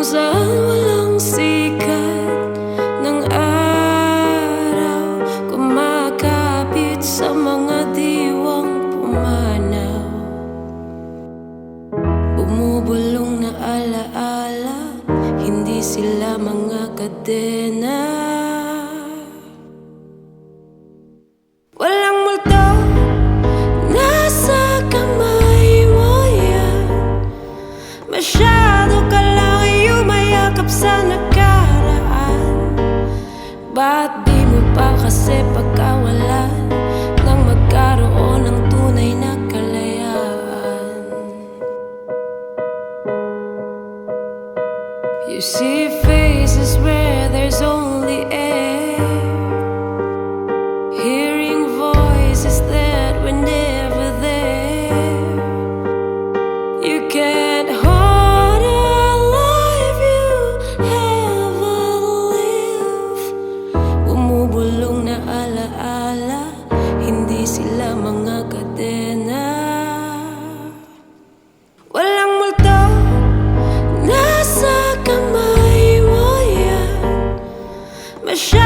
saan walang sikat ng araw, kumakapit sa mga diwang pumanaw. Bumubulong na alaala, hindi sila mga kadena. Walang multo, nasa kamay mo yan. Masyado ka lang yumayakap sa nakaraan. Ba't di mo pa kasi pagkawalan nang magkaroon ng tunay na kalayaan? You see faces where there's only air, hearing voices that were never there. You can't hold a life you ever live. Bumubulong na alaala, hindi sila mga kadena. Walang multo, nasa kamay mo yan. Masyado